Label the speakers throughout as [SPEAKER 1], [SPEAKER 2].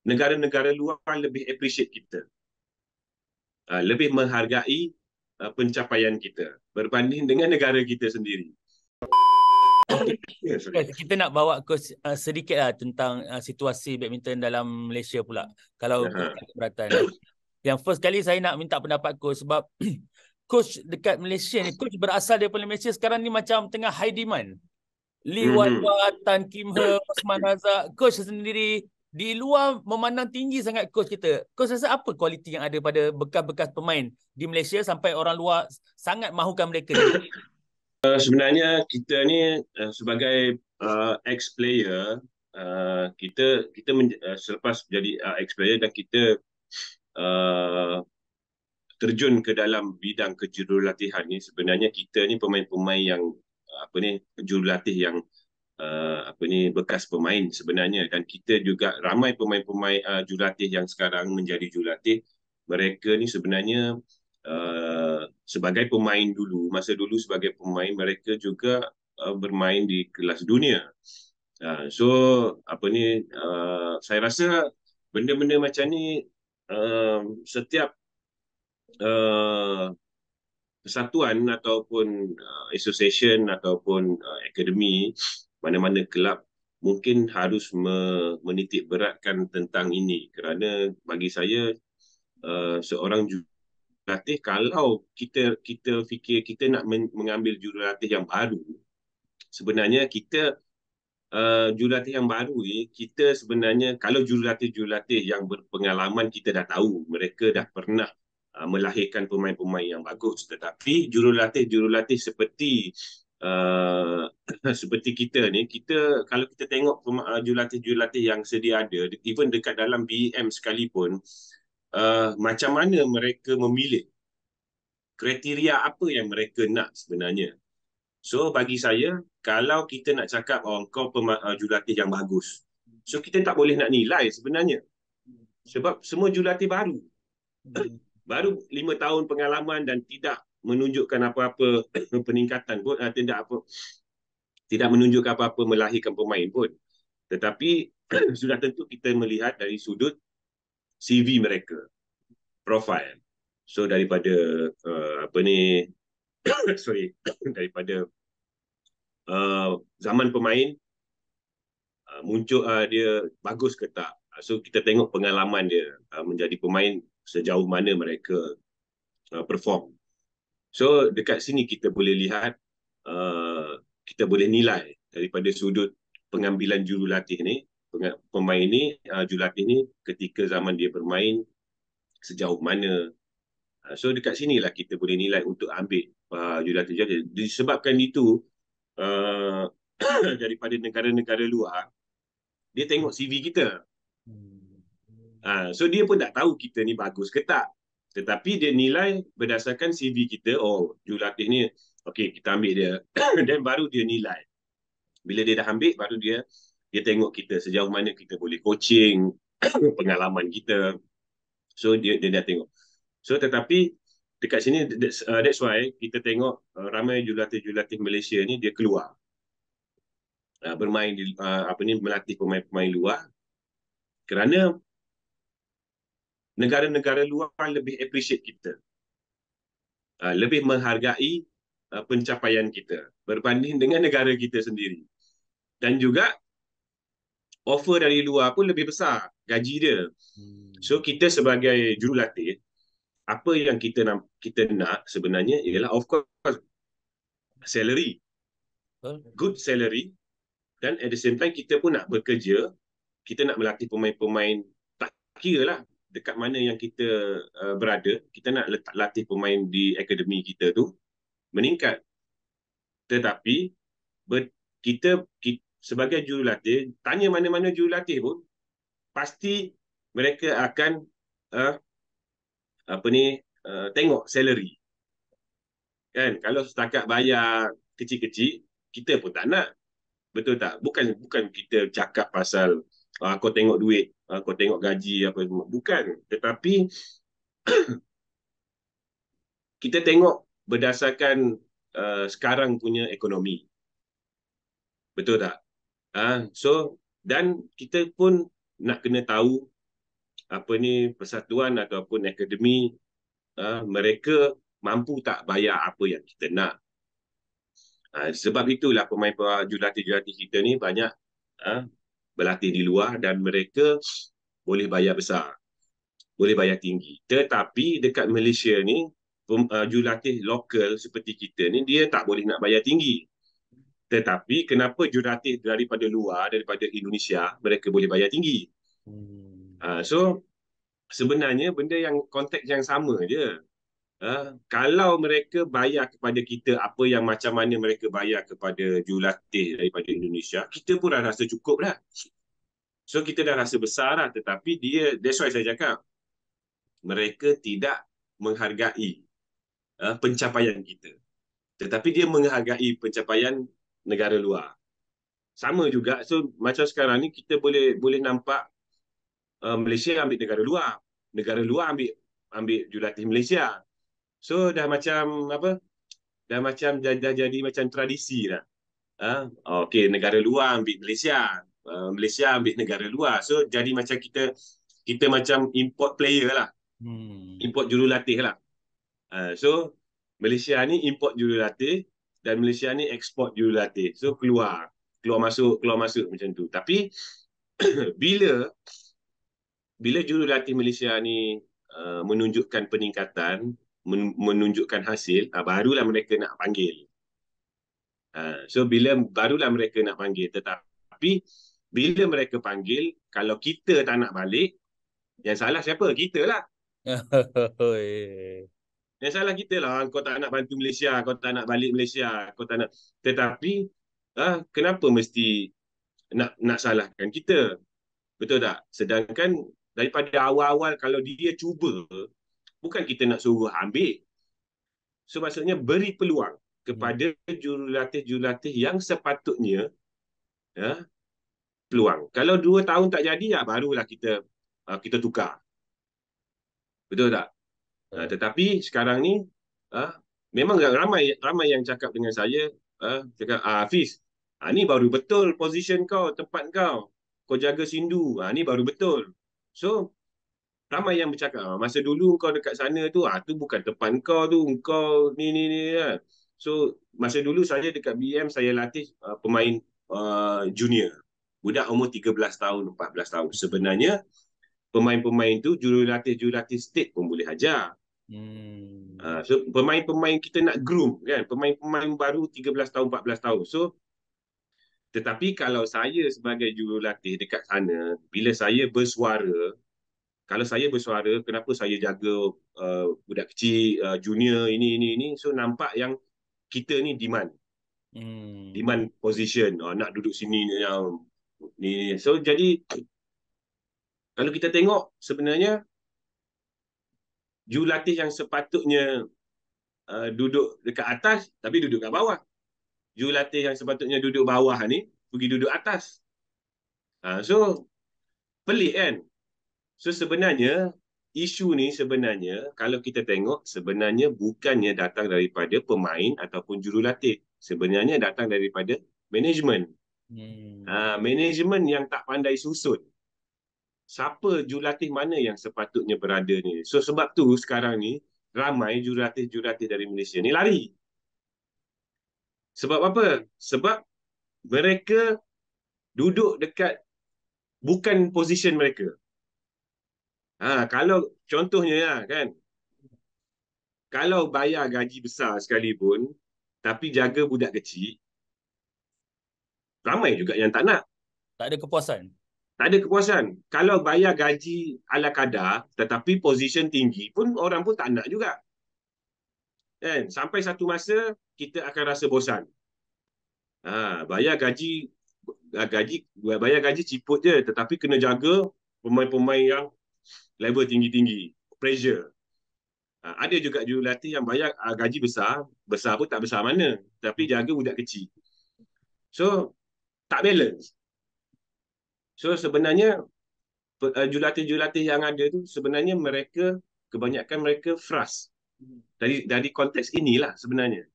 [SPEAKER 1] negara-negara luar lebih appreciate kita, lebih menghargai pencapaian kita berbanding dengan negara kita sendiri. Ya, sorry.
[SPEAKER 2] Kita nak bawa ke sedikit lah tentang situasi badminton dalam Malaysia pula. Kalau coach tak keberatan. Yang first kali saya nak minta pendapat coach sebab coach dekat Malaysia ni, coach berasal daripada Malaysia sekarang ni macam tengah high demand. Lee Wan Wah, Tan Kim He, Osman Razak, coach sendiri di luar memandang tinggi sangat coach kita. Coach rasa apa kualiti yang ada pada bekas-bekas pemain di Malaysia sampai orang luar sangat mahukan mereka?
[SPEAKER 1] Sebenarnya kita ni sebagai ex-player, kita selepas jadi ex-player dan kita terjun ke dalam bidang kejurulatihan ni, sebenarnya kita ni pemain-pemain yang jurulatih yang bekas pemain sebenarnya, dan kita juga ramai pemain-pemain jurulatih yang sekarang menjadi jurulatih. Mereka ni sebenarnya sebagai pemain dulu, masa dulu sebagai pemain mereka juga bermain di kelas dunia. So saya rasa benda-benda macam ni setiap persatuan ataupun association ataupun akademi, mana-mana kelab mungkin harus menitik beratkan tentang ini, kerana bagi saya seorang jurulatih, kalau kita fikir kita nak mengambil jurulatih yang baru, sebenarnya kita jurulatih yang baru ni, kita sebenarnya kalau jurulatih yang berpengalaman, kita dah tahu mereka dah pernah melahirkan pemain-pemain yang bagus. Tetapi jurulatih seperti seperti kita ni, kalau kita tengok jurulatih yang sedia ada, even dekat dalam BEM sekalipun, macam mana mereka memilih, kriteria apa yang mereka nak sebenarnya. So bagi saya, kalau kita nak cakap kau jurulatih yang bagus, so kita tak boleh nak nilai sebenarnya, sebab semua jurulatih baru 5 tahun pengalaman dan tidak menunjukkan apa-apa peningkatan pun, tidak menunjukkan apa-apa melahirkan pemain pun. Tetapi sudah tentu kita melihat dari sudut CV mereka, profile. So daripada daripada zaman pemain, muncul dia bagus ke tak. So kita tengok pengalaman dia menjadi pemain, sejauh mana mereka perform. So dekat sini kita boleh lihat, kita boleh nilai daripada sudut pengambilan jurulatih ni, pemain ni, jurulatih ni ketika zaman dia bermain sejauh mana. So dekat sinilah kita boleh nilai untuk ambil jurulatih. Disebabkan itu, daripada negara-negara luar, dia tengok CV kita. So dia pun tak tahu kita ni bagus ke tak. Tetapi dia nilai berdasarkan CV kita. Oh, jurulatih ni, okey, kita ambil dia. Dan baru dia nilai. Bila dia dah ambil, baru dia tengok kita sejauh mana kita boleh coaching, pengalaman kita. So dia dah tengok. So tetapi dekat sini, that's why kita tengok ramai jurulatih Malaysia ni dia keluar, bermain di melatih pemain-pemain luar, kerana negara-negara luar lebih appreciate kita, lebih menghargai pencapaian kita berbanding dengan negara kita sendiri. Dan juga offer dari luar pun lebih besar gaji dia. So kita sebagai jurulatih, apa yang kita nak sebenarnya ialah, of course, salary, good salary, dan at the same time kita pun nak bekerja, kita nak melatih pemain-pemain, tak kira lah dekat mana yang kita berada, kita nak latih pemain di akademi kita tu meningkat. Tetapi kita sebagai jurulatih, tanya mana-mana jurulatih pun, pasti mereka akan tengok salary. Kan, kalau setakat bayar kecil-kecil, kita pun tak nak. Betul tak? Bukan kita cakap pasal kau tengok duit, kau tengok gaji apa semua. Bukan. Tetapi kita tengok berdasarkan sekarang punya ekonomi. Betul tak? So, dan kita pun nak kena tahu persatuan ataupun akademi, mereka mampu tak bayar apa yang kita nak. Sebab itulah pemain jurulatih-jurulatih kita ni banyak berlatih di luar dan mereka boleh bayar besar, boleh bayar tinggi. Tetapi dekat Malaysia ni, jurulatih lokal seperti kita ni, dia tak boleh nak bayar tinggi. Tetapi kenapa jurulatih daripada luar, daripada Indonesia, mereka boleh bayar tinggi? So, sebenarnya benda yang konteks yang sama je. Kalau mereka bayar kepada kita apa yang macam mana mereka bayar kepada jurulatih daripada Indonesia, kita pun dah rasa cukup dah. So kita dah rasa besar lah. Tetapi that's why saya cakap, mereka tidak menghargai pencapaian kita. Tetapi dia menghargai pencapaian negara luar. Sama juga, so macam sekarang ni kita boleh nampak Malaysia ambil negara luar ambil jurulatih Malaysia. So dah macam dah jadi macam tradisi dah. Okey, negara luar ambil Malaysia, Malaysia ambil negara luar. So jadi macam kita macam import player lah. Import jurulatih lah. So Malaysia ni import jurulatih dan Malaysia ni ekspor jurulatih. So keluar masuk macam tu. Tapi bila jurulatih Malaysia ni menunjukkan peningkatan, menunjukkan hasil, barulah mereka nak panggil. So barulah mereka nak panggil. Tetapi bila mereka panggil, kalau kita tak nak balik, yang salah siapa? Kita lah. Yang salah kita lah. Kau tak nak bantu Malaysia, kau tak nak balik Malaysia, kau tak nak. Tetapi kenapa mesti nak salahkan kita? Betul tak? Sedangkan daripada awal-awal kalau dia cuba, bukan kita nak suruh ambil. So maksudnya beri peluang kepada jurulatih-jurulatih yang sepatutnya peluang. Kalau 2 tahun tak jadi, barulah kita tukar. Betul tak? Tetapi sekarang ni memang ramai yang cakap dengan saya, cakap, Hafiz, ni baru betul position kau, tempat kau. Kau jaga Sindu, ni baru betul. So ramai yang bercakap, masa dulu kau dekat sana tu, tu bukan tempat kau tu, kau ni. So masa dulu saya dekat BM, saya latih pemain junior, budak umur 13 tahun, 14 tahun. Sebenarnya pemain-pemain tu jurulatih state pun boleh ajar. So pemain-pemain kita nak groom kan, pemain-pemain baru 13 tahun, 14 tahun. So tetapi kalau saya sebagai jurulatih dekat sana, bila saya bersuara, kalau saya bersuara, kenapa saya jaga budak kecil, junior, ini, so nampak yang kita ni demand position, nak duduk sini ni. So jadi kalau kita tengok, sebenarnya jurulatih yang sepatutnya duduk dekat atas tapi duduk kat bawah. Jurulatih yang sepatutnya duduk bawah ni pergi duduk atas. So pelik kan? So sebenarnya isu ni sebenarnya kalau kita tengok, sebenarnya bukannya datang daripada pemain ataupun jurulatih. Sebenarnya datang daripada management. Management yang tak pandai susun. Siapa jurulatih mana yang sepatutnya berada ni. So sebab tu sekarang ni ramai jurulatih-jurulatih dari Malaysia ni lari. Sebab apa? Sebab mereka duduk dekat bukan position mereka. Kalau contohnya kan, kalau bayar gaji besar sekalipun tapi jaga budak kecil, ramai juga yang tak nak.
[SPEAKER 2] Tak ada kepuasan.
[SPEAKER 1] Tak ada kepuasan. Kalau bayar gaji ala kadar tetapi position tinggi pun orang pun tak nak juga. Kan? Sampai satu masa kita akan rasa bosan. Bayar gaji ciput je, tetapi kena jaga pemain-pemain yang level tinggi-tinggi, pressure. Ada juga jurulatih yang bayar gaji besar pun tak besar mana, tapi jaga budak kecil. So tak balance. So sebenarnya jurulatih-jurulatih yang ada tu sebenarnya kebanyakan mereka frust. Dari konteks inilah sebenarnya.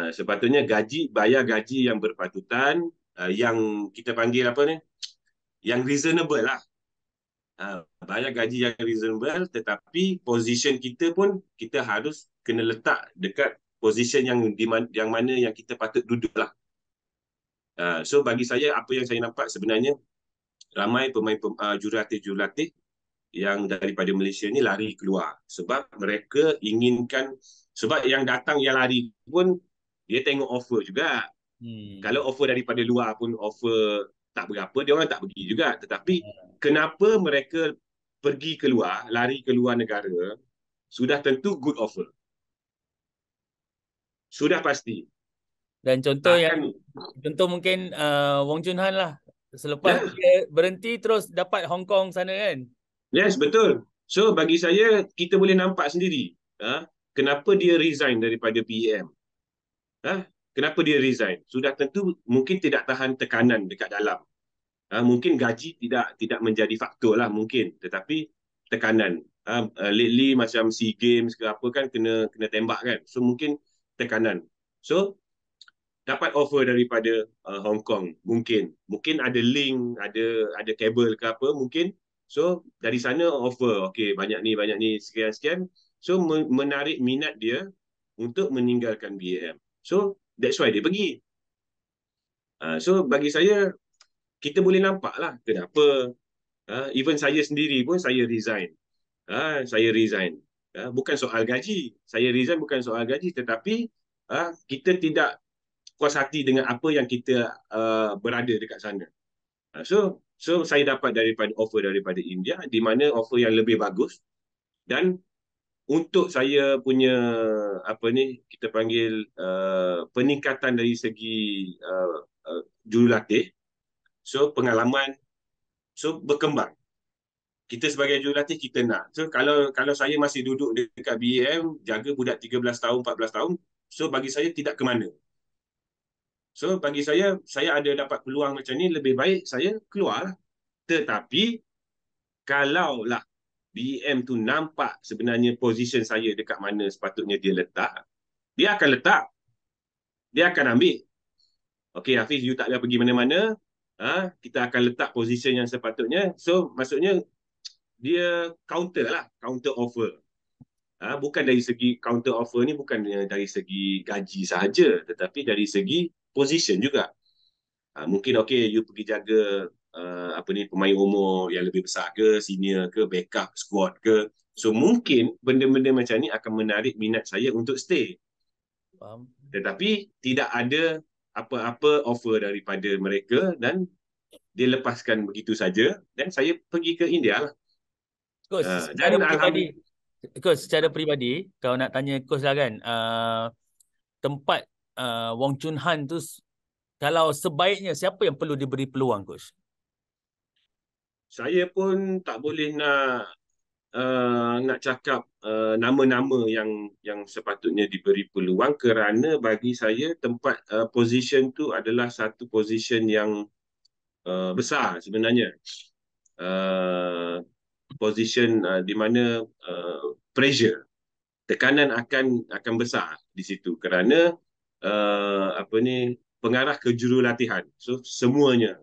[SPEAKER 1] Sepatutnya bayar gaji yang berpatutan, yang kita panggil apa ni, yang reasonable lah. bayar gaji yang reasonable, tetapi position kita pun kita harus kena letak dekat position yang mana yang kita patut duduk lah. So bagi saya, apa yang saya nampak sebenarnya, ramai pemain jurulatih yang daripada Malaysia ni lari keluar sebab mereka inginkan, sebab yang datang yang lari pun dia tengok offer juga. Kalau offer daripada luar pun offer tak berapa, dia orang tak pergi juga. Tetapi kenapa mereka pergi keluar, lari keluar negara, sudah tentu good offer. Sudah pasti.
[SPEAKER 2] Dan contoh mungkin Wong Chun Han lah. Selepas dia berhenti terus dapat Hong Kong sana kan.
[SPEAKER 1] Yes, betul. So bagi saya, kita boleh nampak sendiri kenapa dia resign daripada PEM. Kenapa dia resign? Sudah tentu mungkin tidak tahan tekanan dekat dalam. Mungkin gaji tidak menjadi faktor lah mungkin, tetapi tekanan. Lately macam SEA Games ke apa kan kena tembak kan. So mungkin tekanan. So dapat offer daripada Hong Kong, mungkin ada link, ada kabel ke apa mungkin. So dari sana offer, okey banyak ni sekian. So menarik minat dia untuk meninggalkan BAM. So that's why dia pergi. So bagi saya, kita boleh nampak lah kenapa. Even saya sendiri pun saya resign. Bukan soal gaji. Saya resign bukan soal gaji, tetapi kita tidak puas hati dengan apa yang kita berada dekat sana. So saya dapat offer daripada India, di mana offer yang lebih bagus, dan untuk saya punya kita panggil peningkatan dari segi jurulatih, so pengalaman, so berkembang. Kita sebagai jurulatih kita nak. So kalau saya masih duduk dekat BEM, jaga budak 13 tahun, 14 tahun, so bagi saya tidak ke mana. So bagi saya ada dapat peluang macam ni, lebih baik saya keluar. Tetapi kalaulah BEM tu nampak sebenarnya position saya dekat mana sepatutnya dia letak, dia akan letak. Dia akan ambil. Okey Hafiz, you tak payah pergi mana-mana. Kita akan letak position yang sepatutnya. So maksudnya dia counter offer. Bukan dari segi counter offer ni, bukan dari segi gaji sahaja, tetapi dari segi position juga. Mungkin okey, you pergi jaga pemain umur yang lebih besar ke, senior ke, backup squad ke. So mungkin benda-benda macam ni akan menarik minat saya untuk stay.
[SPEAKER 2] Faham.
[SPEAKER 1] Tetapi tidak ada apa-apa offer daripada mereka dan dia lepaskan begitu saja, dan saya pergi ke India lah.
[SPEAKER 2] Coach, secara peribadi, kalau nak tanya coach lah kan, tempat Wong Chun Han tu, kalau sebaiknya siapa yang perlu diberi peluang, coach?
[SPEAKER 1] Saya pun tak boleh nak cakap nama-nama yang sepatutnya diberi peluang, kerana bagi saya tempat position tu adalah satu position yang besar sebenarnya. Position di mana pressure, tekanan akan besar di situ, kerana pengarah ke jurulatihan. So semuanya,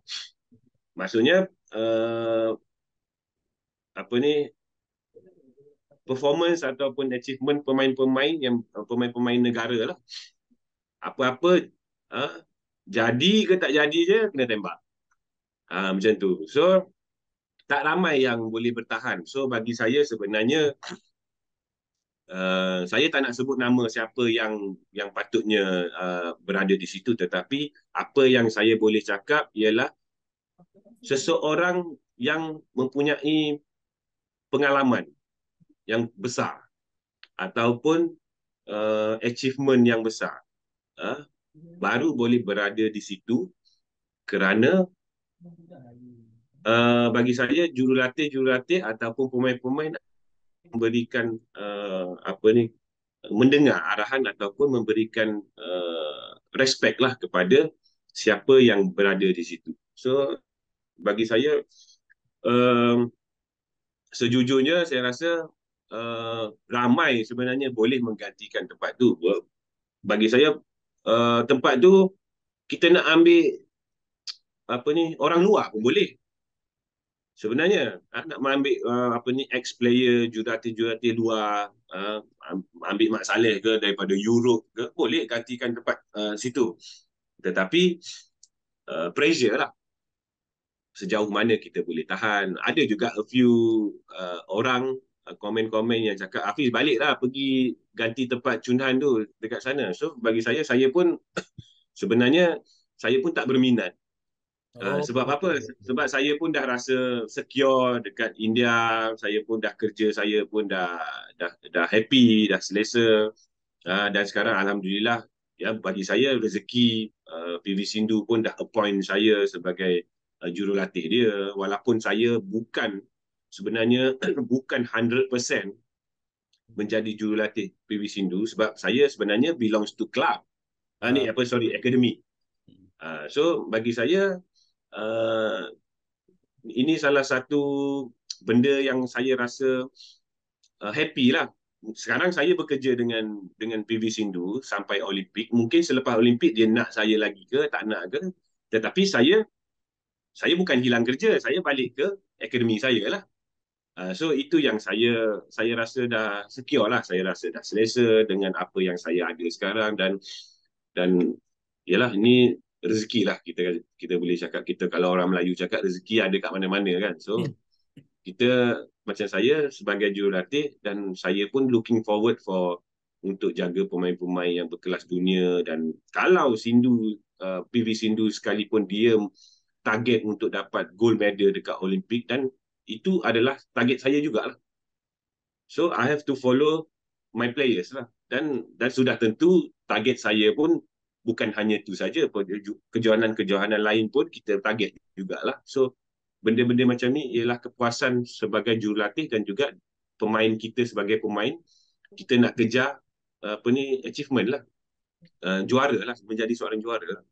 [SPEAKER 1] maksudnya performance ataupun achievement pemain-pemain negara lah. Apa-apa jadi ke tak jadi je kena tembak. Macam tu. So tak ramai yang boleh bertahan. So bagi saya sebenarnya, saya tak nak sebut nama siapa yang patutnya berada di situ, tetapi apa yang saya boleh cakap ialah seseorang yang mempunyai pengalaman yang besar ataupun achievement yang besar, baru boleh berada di situ. Kerana bagi saya jurulatih ataupun pemain-pemain memberikan mendengar arahan ataupun memberikan respect lah kepada siapa yang berada di situ. So bagi saya, sejujurnya saya rasa ramai sebenarnya boleh menggantikan tempat tu. Bagi saya tempat tu kita nak ambil orang luar pun boleh. Sebenarnya nak mengambil apa ni ex-player jurulatih luar, ambil Mat Saleh ke daripada Europe ke, boleh gantikan tempat situ. Tetapi pressure lah, sejauh mana kita boleh tahan. Ada juga a few orang komen-komen yang cakap, Hafiz baliklah pergi ganti tempat Chun Han tu dekat sana. So bagi saya pun sebenarnya saya pun tak berminat. Sebab apa? Sebab saya pun dah rasa secure dekat India, saya pun dah kerja, saya pun dah happy, dah selesa. Dan sekarang alhamdulillah ya, bagi saya rezeki, PV Sindhu pun dah appoint saya sebagai jurulatih dia, walaupun saya bukan sebenarnya bukan 100% menjadi jurulatih PV Sindhu, sebab saya sebenarnya belongs to club. Academy. So bagi saya ini salah satu benda yang saya rasa happy lah. Sekarang saya bekerja dengan PV Sindhu sampai Olimpik. Mungkin selepas Olimpik dia nak saya lagi ke tak nak ke. Tetapi saya bukan hilang kerja, saya balik ke akademi saya lah. So itu yang saya rasa dah secure lah, saya rasa dah selesa dengan apa yang saya ada sekarang, dan yalah, ini rezeki lah, kita boleh cakap, kita kalau orang Melayu cakap rezeki ada kat mana-mana kan. So kita, macam saya sebagai jurulatih, dan saya pun looking forward untuk jaga pemain-pemain yang berkelas dunia. Dan kalau PV Sindhu sekalipun dia target untuk dapat gold medal dekat Olimpik, dan itu adalah target saya jugalah. So I have to follow my players lah. Dan sudah tentu target saya pun bukan hanya itu saja, kejohanan-kejohanan lain pun kita target jugalah. So benda-benda macam ni ialah kepuasan sebagai jurulatih, dan juga pemain kita sebagai pemain, kita nak kejar achievement lah, juara lah, menjadi seorang juara lah.